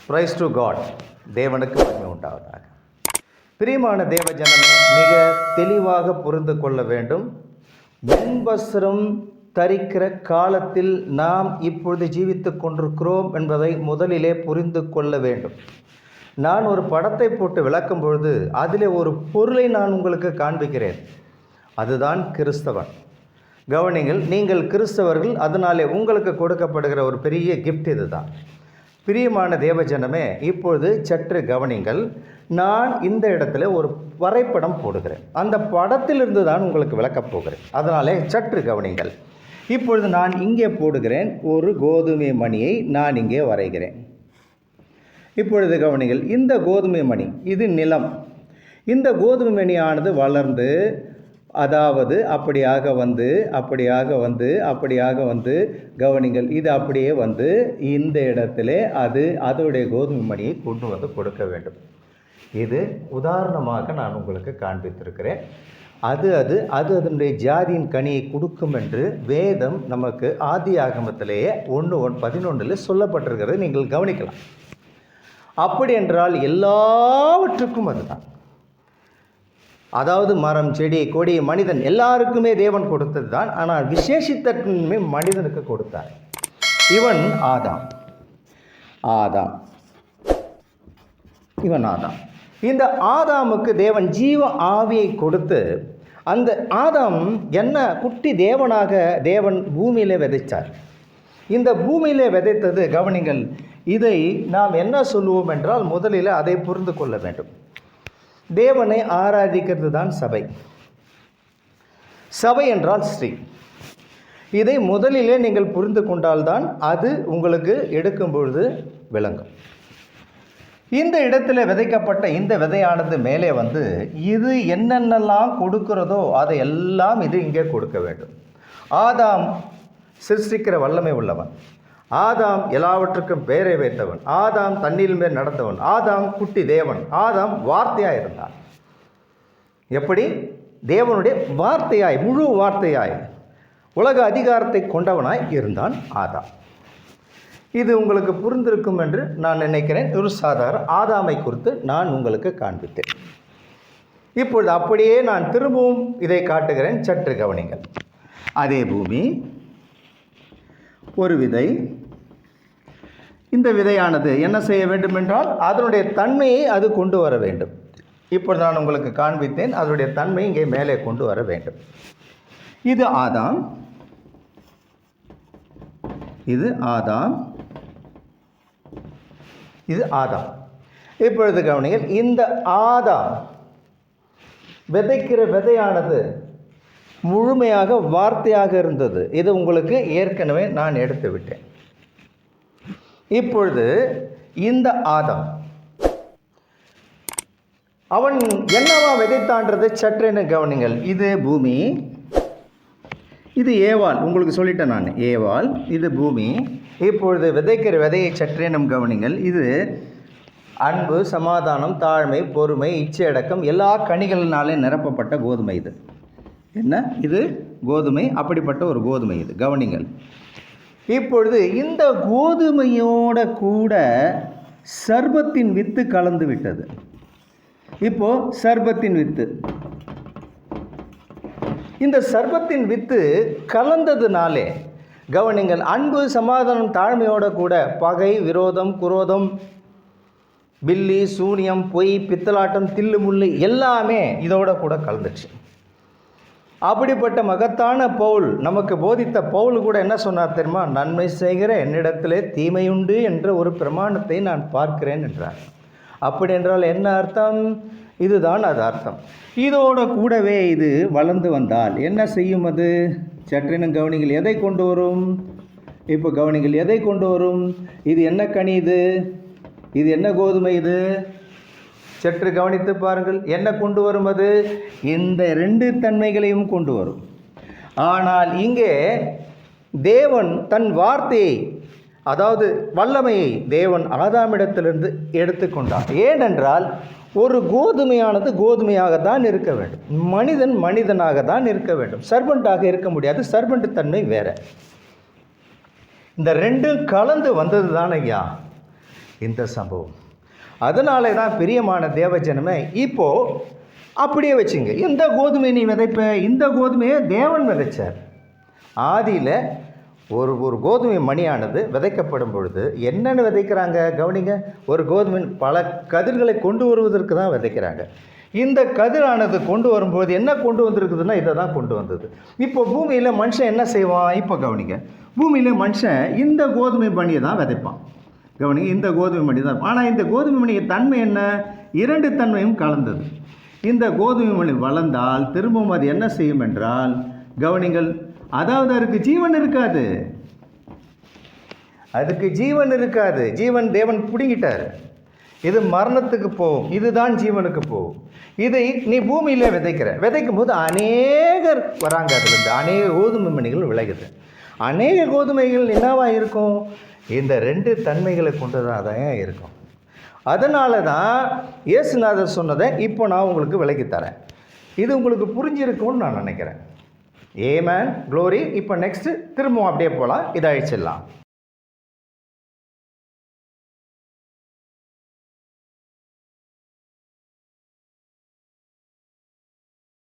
Price to God. தேவனுக்கு மகிமை உண்டாவதாக. பிரியமான தேவ ஜனமே, மிக தெளிவாக புரிந்து கொள்ள வேண்டும். வெண்வஸ்திரம் தரிக்கிற காலத்தில் நாம் இப்பொழுது ஜீவித்து கொண்டிருக்கிறோம் என்பதை முதலிலே புரிந்து கொள்ள வேண்டும். நான் ஒரு படத்தை போட்டு விளக்கும் பொழுது அதிலே ஒரு பொருளை நான் உங்களுக்கு காண்பிக்கிறேன். அதுதான் கிறிஸ்தவன். கவனிங்கள், நீங்கள் கிறிஸ்தவர்கள், அதனாலே உங்களுக்கு கொடுக்கப்படுகிற ஒரு பெரிய கிஃப்ட் இதுதான். பிரியமான தேவஜனமே, இப்பொழுது சற்று கவனிங்கள். நான் இந்த இடத்துல ஒரு வரைபடம் போடுகிறேன். அந்த படத்திலிருந்து தான் உங்களுக்கு விளக்கப் போகிறேன். அதனாலே சற்று கவனிங்கள். இப்பொழுது நான் இங்கே போடுகிறேன். ஒரு கோதுமை மணியை நான் இங்கே வரைகிறேன். இப்பொழுது கவனிங்கள், இந்த கோதுமை மணி இது நிலம். இந்த கோதுமை மணியானது வளர்ந்து, அதாவது அப்படியாக வந்து கவனிங்கள், இது அப்படியே வந்து இந்த இடத்துல அதோடைய கோதுமை மணியை கொண்டு வந்து கொடுக்க வேண்டும். இது உதாரணமாக நான் உங்களுக்கு காண்பித்திருக்கிறேன். அதனுடைய ஜாதியின் கனியை கொடுக்கும் என்று வேதம் நமக்கு ஆதி ஆகமத்திலேயே 1:11 சொல்லப்பட்டிருக்கிறது. நீங்கள் கவனிக்கலாம். அப்படி என்றால் எல்லாவற்றுக்கும் அதுதான். அதாவது மரம், செடி, கொடி, மனிதன் எல்லாருக்குமே தேவன் கொடுத்தது தான். ஆனால் விசேஷித்தன்மை மனிதனுக்கு கொடுத்தார். இவன் ஆதாம். இந்த ஆதாமுக்கு தேவன் ஜீவ ஆவியை கொடுத்து, அந்த ஆதாம் என்ன குட்டி தேவனாக தேவன் பூமியிலே விதைத்தார். இந்த பூமியிலே விதைத்தது, கவனிங்கள், இதை நாம் என்ன சொல்லுவோம் என்றால், முதலில் அதை புரிந்து கொள்ள வேண்டும். தேவனை ஆராதிக்கிறது தான் சபை. சபை என்றால் ஸ்ரீ. இதை முதலிலே நீங்கள் புரிந்து கொண்டால்தான் அது உங்களுக்கு எடுக்கும் பொழுது விளங்கும். இந்த இடத்துல விதைக்கப்பட்ட இந்த விதையானது மேலே வந்து இது என்னென்னலாம் கொடுக்கிறதோ அதை எல்லாம் இது இங்கே கொடுக்க வேண்டும். ஆதாம் சிருஷ்டிக்கிற வல்லமை உள்ளவன். ஆதாம் எல்லாவற்றுக்கும் பெயரை வைத்தவன். ஆதாம் தண்ணீர் மேல் நடந்தவன். ஆதாம் குட்டி தேவன். ஆதாம் வார்த்தையாய் இருந்தான். எப்படி? தேவனுடைய வார்த்தையாய், முழு வார்த்தையாய், உலக அதிகாரத்தை கொண்டவனாய் இருந்தான் ஆதாம். இது உங்களுக்கு புரிந்திருக்கும் என்று நான் நினைக்கிறேன். ஒரு சாதாரண ஆதாமை குறித்து நான் உங்களுக்கு காண்பித்தேன். இப்பொழுது அப்படியே நான் திரும்பவும் இதை காட்டுகிறேன். சற்று கவனிங்கள். அதே பூமி, ஒரு விதை. இந்த விதையானது என்ன செய்ய வேண்டும் என்றால் அதனுடைய தன்மையை அது கொண்டு வர வேண்டும். இப்பொழுது நான் உங்களுக்கு காண்பித்தேன். அதனுடைய தன்மை இங்கே மேலே கொண்டு வர வேண்டும். இது ஆதாம். இப்பொழுது கவனிங்கள், இந்த ஆதாம் விதைக்கிற விதையானது முழுமையாக வார்த்தையாக இருந்தது. இது உங்களுக்கு ஏற்கனவே நான் எடுத்து விட்டேன். இப்பொழுது இந்த ஆதாம் அவன் என்னவா விதைத்தான்றதை சற்றென கவனிங்கள். இது பூமி, இது ஏவாள். உங்களுக்கு சொல்லிட்டேன் நான், ஏவாள், இது பூமி. இப்பொழுது விதைக்கிற விதையை சற்றேனும் கவனிங்கள். இது அன்பு, சமாதானம், தாழ்மை, பொறுமை, இச்சையடக்கம் எல்லா கனிகளினாலே நிரப்பப்பட்ட கோதுமை. இது என்ன? இது கோதுமை. அப்படிப்பட்ட ஒரு கோதுமை இது. கவனிங்கள். இப்பொழுது இந்த கோதுமையோட கூட சர்பத்தின் வித்து கலந்து விட்டது. இப்போ சர்பத்தின் வித்து, இந்த சர்பத்தின் வித்து கலந்ததுனாலே கவனிங்கள், அன்பு, சமாதானம், தாழ்மையோட கூட பகை, விரோதம், குரோதம், பில்லி, சூனியம், பொய், பித்தலாட்டம், தில்லு முள்ளு எல்லாமே இதோட கூட கலந்துச்சு. அப்படிப்பட்ட மகத்தான பவுல், நமக்கு போதித்த பவுல் கூட என்ன சொன்னார் தெரியுமா? நன்மை செய்கிற என்னிடத்திலே தீமையுண்டு என்ற ஒரு பிரமாணத்தை நான் பார்க்கிறேன் என்றார். அப்படி என்றால் என்ன அர்த்தம்? இதுதான் அது அர்த்தம். இதோட கூடவே இது வளர்ந்து வந்தால் என்ன செய்யும்? அது சற்றினும் கவனிகள், எதை கொண்டு வரும்? இப்போ கவனிகள், எதை கொண்டு வரும்? இது என்ன கனி? இது என்ன கோதுமை? இது சற்று கவனித்து பாருங்கள். என்ன கொண்டு வரும்? அது இந்த 2 தன்மைகளையும் கொண்டு வரும். ஆனால் இங்கே தேவன் தன் வார்த்தையை, அதாவது வல்லமையை தேவன் ஆதாமிடத்திலிருந்து எடுத்துக்கொண்டார். ஏனென்றால் ஒரு கோதுமையானது கோதுமையாகத்தான் இருக்க வேண்டும். மனிதன் மனிதனாக தான் இருக்க வேண்டும். சர்பண்டாக இருக்க முடியாது. சர்பண்ட் தன்மை வேற. இந்த 2 கலந்து வந்தது தான் ஐயா இந்த சம்பவம். அதனால தான் பிரியமான தேவஜனமே, இப்போது அப்படியே வச்சுங்க. எந்த கோதுமை நீ விதைப்ப? இந்த கோதுமையை தேவன் விதைச்சார். ஆதியில் ஒரு கோதுமை மணியானது விதைக்கப்படும் பொழுது என்னென்னு விதைக்கிறாங்க கவனிங்க. ஒரு கோதுமை பல கதிர்களை கொண்டு வருவதற்கு தான் விதைக்கிறாங்க. இந்த கதிரானது கொண்டு வரும்போது என்ன கொண்டு வந்திருக்குதுன்னா இதை தான் கொண்டு வந்தது. இப்போ பூமியில் மனுஷன் என்ன செய்வான்? இப்போ கவனிங்க, பூமியில் மனுஷன் இந்த கோதுமை மணியை தான் விதைப்பான். கவனிங்க, இந்த கோதுமை மணி தான். ஆனால் இந்த கோதுமை மணிய தன்மை என்ன? 2 தன்மையும் கலந்தது. இந்த கோதுமை மணி வளர்ந்தால் திரும்பவும் அது என்ன செய்யும் என்றால், கவனிங்கள், அதாவது அதுக்கு ஜீவன் இருக்காது. அதுக்கு ஜீவன் இருக்காது. ஜீவன் தேவன் பிடுங்கிட்டார். இது மரணத்துக்கு போகும், இதுதான் ஜீவனுக்கு போகும். இதை நீ பூமியில் விதைக்கும் போது அநேகர் வராங்க. அதுலேருந்து அநேக கோதுமை மணிகள் விளையுது. அநேக கோதுமைகள் என்னவாக இருக்கும்? இந்த 2 தன்மைகளை கொண்டதாக தான் இருக்கும். அதனால தான் இயேசுநாதர் சொன்னதை இப்போ நான் உங்களுக்கு விளக்கித்தரேன். இது உங்களுக்கு புரிஞ்சிருக்கும்னு நான் நினைக்கிறேன். ஏமேன், க்ளோரி. இப்போ நெக்ஸ்ட்டு திரும்பவும் அப்படியே போகலாம், இதை அழிச்சிடலாம்.